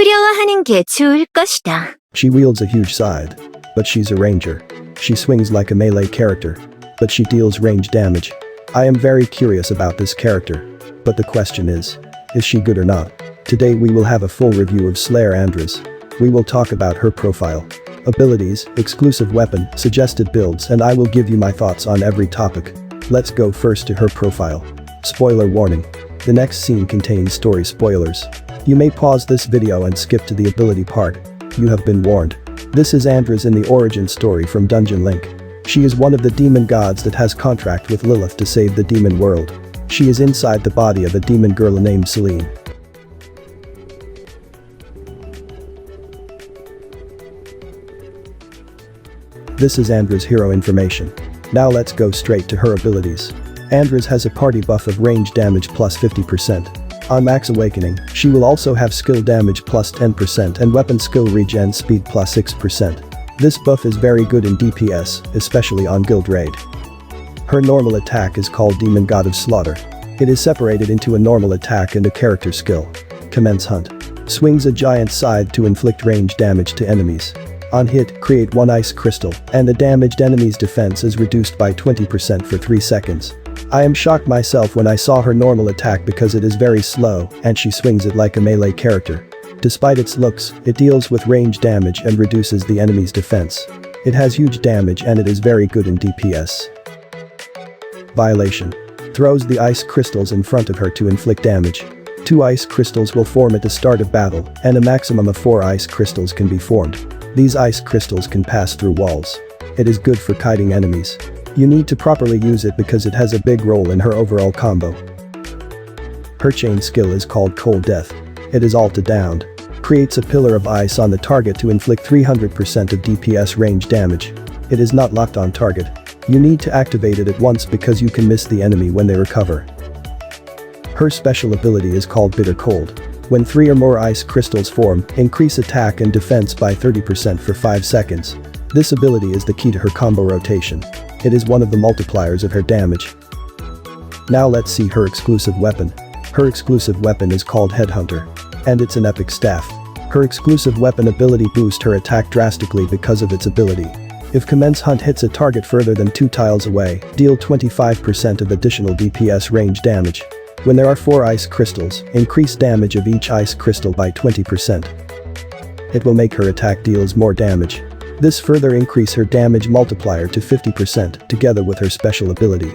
두려워하는 게 좋을 것이다. She wields a huge scythe, but she's a ranger. She swings like a melee character, but she deals range damage. I am very curious about this character, but the question is she good or not? Today we will have a full review of Slayer Andras. We will talk about her profile, abilities, exclusive weapon, suggested builds, and I will give you my thoughts on every topic. Let's go first to her profile. Spoiler warning. The next scene contains story spoilers. You may pause this video and skip to the ability part. You have been warned. This is Andras in the origin story from Dungeon Link. She is one of the demon gods that has contract with Lilith to save the demon world. She is inside the body of a demon girl named Selene. This is Andras' hero information. Now let's go straight to her abilities. Andras has a party buff of range damage plus 50%. On max awakening, she will also have skill damage plus 10% and weapon skill regen speed plus 6%. This buff is very good in DPS, especially on guild raid. Her normal attack is called Demon God of Slaughter. It is separated into a normal attack and a character skill. Commence Hunt. Swings a giant scythe to inflict range damage to enemies. On hit, create one ice crystal, and the damaged enemy's defense is reduced by 20% for 3 seconds. I am shocked myself when I saw her normal attack because it is very slow and she swings it like a melee character. Despite its looks, it deals with range damage and reduces the enemy's defense. It has huge damage and it is very good in DPS. Violation. Throws the ice crystals in front of her to inflict damage. 2 ice crystals will form at the start of battle, and a maximum of 4 ice crystals can be formed. These ice crystals can pass through walls. It is good for kiting enemies. You need to properly use it because it has a big role in her overall combo. Her chain skill is called Cold Death. It is ulted downed. Creates a pillar of ice on the target to inflict 300% of DPS range damage. It is not locked on target. You need to activate it at once because you can miss the enemy when they recover. Her special ability is called Bitter Cold. When 3 or more ice crystals form, increase attack and defense by 30% for 5 seconds. This ability is the key to her combo rotation. It is one of the multipliers of her damage. Now let's see her exclusive weapon. Her exclusive weapon is called Headhunter. And it's an epic staff. Her exclusive weapon ability boosts her attack drastically because of its ability. If Commence Hunt hits a target further than 2 tiles away, deal 25% of additional DPS range damage. When there are 4 ice crystals, increase damage of each ice crystal by 20%. It will make her attack deals more damage. This further increase her damage multiplier to 50% together with her special ability.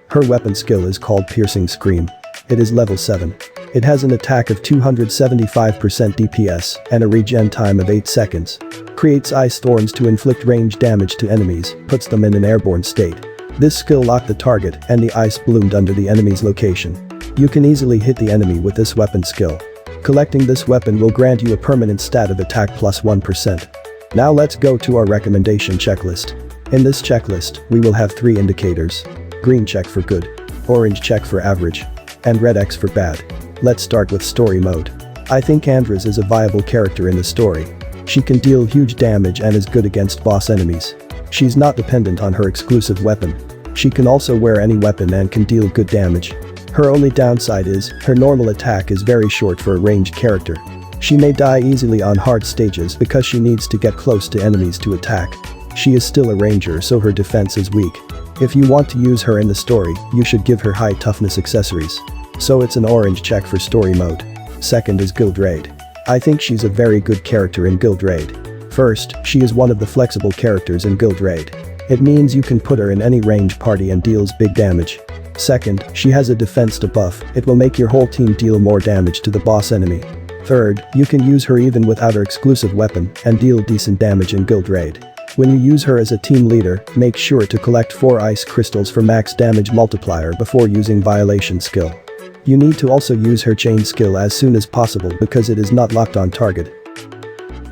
Her weapon skill is called Piercing Scream. It is level 7. It has an attack of 275% DPS and a regen time of 8 seconds. Creates ice thorns to inflict range damage to enemies, puts them in an airborne state. This skill locked the target and the ice bloomed under the enemy's location. You can easily hit the enemy with this weapon skill. Collecting this weapon will grant you a permanent stat of attack plus 1%. Now let's go to our recommendation checklist. In this checklist, we will have 3 indicators. Green check for good, orange check for average, and red X for bad. Let's start with story mode. I think Andras is a viable character in the story. She can deal huge damage and is good against boss enemies. She's not dependent on her exclusive weapon. She can also wear any weapon and can deal good damage. Her only downside is, her normal attack is very short for a ranged character. She may die easily on hard stages because she needs to get close to enemies to attack. She is still a ranger so her defense is weak. If you want to use her in the story, you should give her high toughness accessories. So it's an orange check for story mode. Second is Guild Raid. I think she's a very good character in Guild Raid. First, she is one of the flexible characters in Guild Raid. It means you can put her in any range party and deals big damage. Second, she has a defense debuff. It will make your whole team deal more damage to the boss enemy. Third, you can use her even without her exclusive weapon and deal decent damage in Guild Raid. When you use her as a team leader, make sure to collect 4 ice crystals for max damage multiplier before using Violation skill. You need to also use her chain skill as soon as possible because it is not locked on target.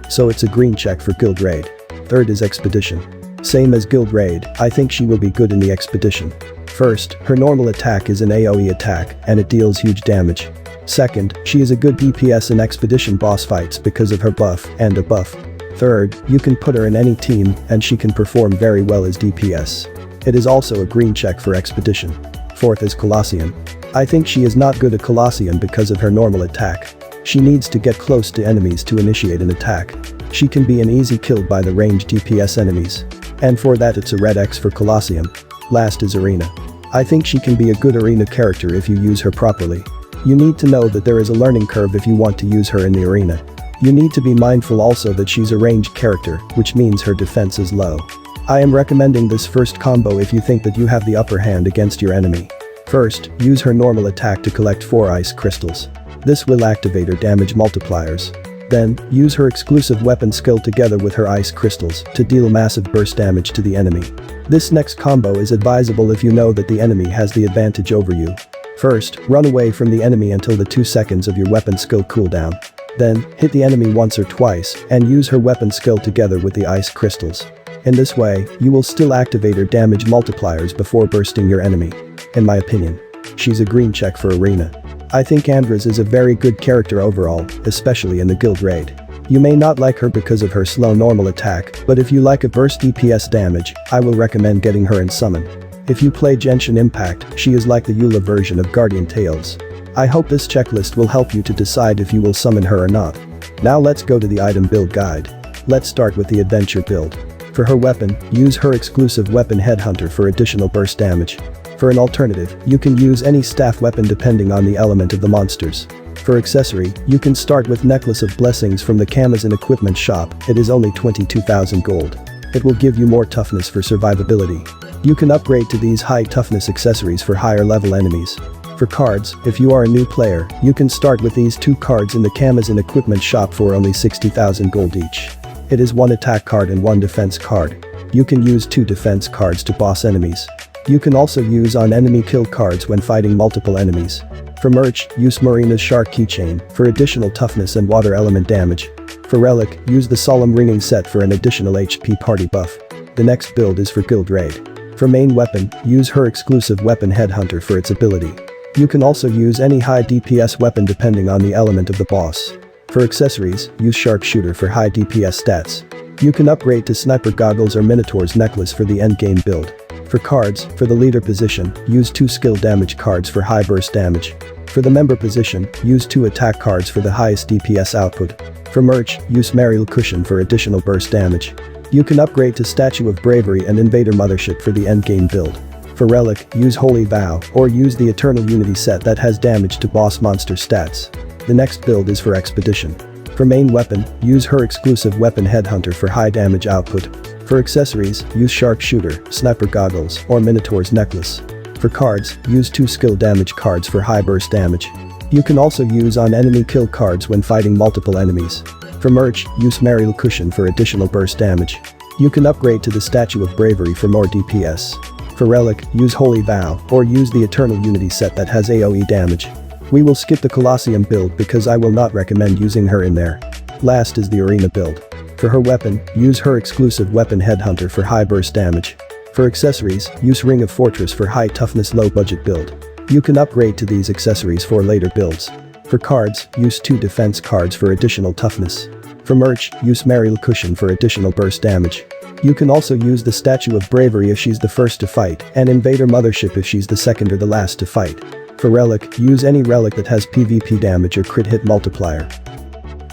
So it's a green check for Guild Raid. Third is Expedition. Same as Guild Raid, I think she will be good in the Expedition. First, her normal attack is an AoE attack and it deals huge damage. Second, she is a good DPS in Expedition boss fights because of her buff and a buff. Third, you can put her in any team and she can perform very well as DPS. It is also a green check for Expedition. Fourth is Colosseum. I think she is not good at Colosseum because of her normal attack. She needs to get close to enemies to initiate an attack. She can be an easy kill by the ranged DPS enemies. And for that it's a red X for Colosseum. Last is Arena. I think she can be a good arena character if you use her properly. You need to know that there is a learning curve if you want to use her in the arena. You need to be mindful also that she's a ranged character, which means her defense is low. I am recommending this first combo if you think that you have the upper hand against your enemy. First, use her normal attack to collect 4 ice crystals. This will activate her damage multipliers. Then, use her exclusive weapon skill together with her ice crystals to deal massive burst damage to the enemy. This next combo is advisable if you know that the enemy has the advantage over you. First, run away from the enemy until the 2 seconds of your weapon skill cooldown. Then, hit the enemy once or twice and use her weapon skill together with the ice crystals. In this way, you will still activate her damage multipliers before bursting your enemy. In my opinion, she's a green check for arena. I think Andras is a very good character overall, especially in the guild raid. You may not like her because of her slow normal attack, but if you like a burst DPS damage, I will recommend getting her in summon. If you play Genshin Impact, she is like the Eula version of Guardian Tales. I hope this checklist will help you to decide if you will summon her or not. Now let's go to the item build guide. Let's start with the adventure build. For her weapon, use her exclusive weapon Headhunter for additional burst damage. For an alternative, you can use any staff weapon depending on the element of the monsters. For accessory, you can start with Necklace of Blessings from the Kamazan equipment shop. It is only 22,000 gold. It will give you more toughness for survivability. You can upgrade to these high toughness accessories for higher level enemies. For cards, if you are a new player, you can start with these 2 cards in the Kamazan equipment shop for only 60,000 gold each. It is 1 attack card and 1 defense card. You can use 2 defense cards to boss enemies. You can also use on enemy kill cards when fighting multiple enemies. For merch, use Marina's Shark Keychain for additional toughness and water element damage. For relic, use the Solemn Ringing set for an additional HP party buff. The next build is for guild raid. For main weapon, use her exclusive weapon Headhunter for its ability. You can also use any high DPS weapon depending on the element of the boss. For accessories, use Sharpshooter for high DPS stats. You can upgrade to Sniper Goggles or Minotaur's Necklace for the endgame build. For cards, for the leader position, use 2 skill damage cards for high burst damage. For the member position, use 2 attack cards for the highest DPS output. For merch, use Mariel Cushion for additional burst damage. You can upgrade to Statue of Bravery and Invader Mothership for the endgame build. For relic, use Holy Vow or use the Eternal Unity set that has damage to boss monster stats. The next build is for expedition. For main weapon, use her exclusive weapon Headhunter for high damage output. For accessories, use Sharpshooter, Sniper Goggles, or Minotaur's Necklace. For cards, use 2 skill damage cards for high burst damage. You can also use on enemy kill cards when fighting multiple enemies. For merch, use Mariel Cushion for additional burst damage. You can upgrade to the Statue of Bravery for more DPS. For relic, use Holy Vow or use the Eternal Unity set that has AoE damage. We will skip the Colosseum build because I will not recommend using her in there. Last is the arena build. For her weapon, use her exclusive weapon Headhunter for high burst damage. For accessories, use Ring of Fortress for high toughness low budget build. You can upgrade to these accessories for later builds. For cards, use 2 defense cards for additional toughness. For merch, use Mariel Cushion for additional burst damage. You can also use the Statue of Bravery if she's the first to fight, and Invader Mothership if she's the second or the last to fight. For relic, use any relic that has PvP damage or crit hit multiplier.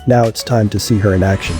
Now it's time to see her in action.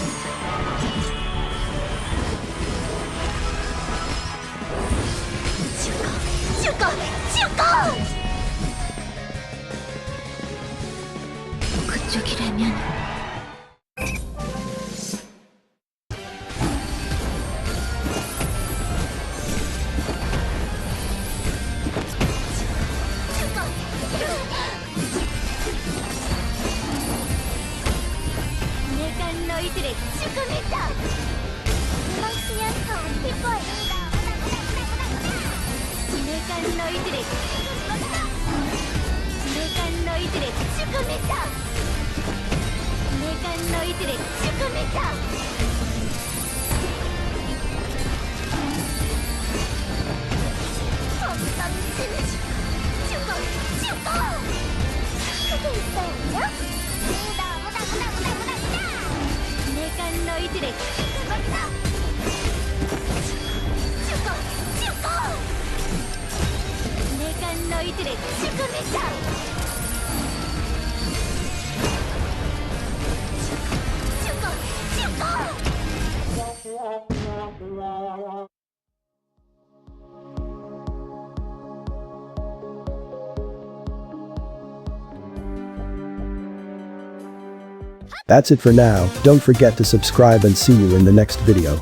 That's it for now, don't forget to subscribe and see you in the next video.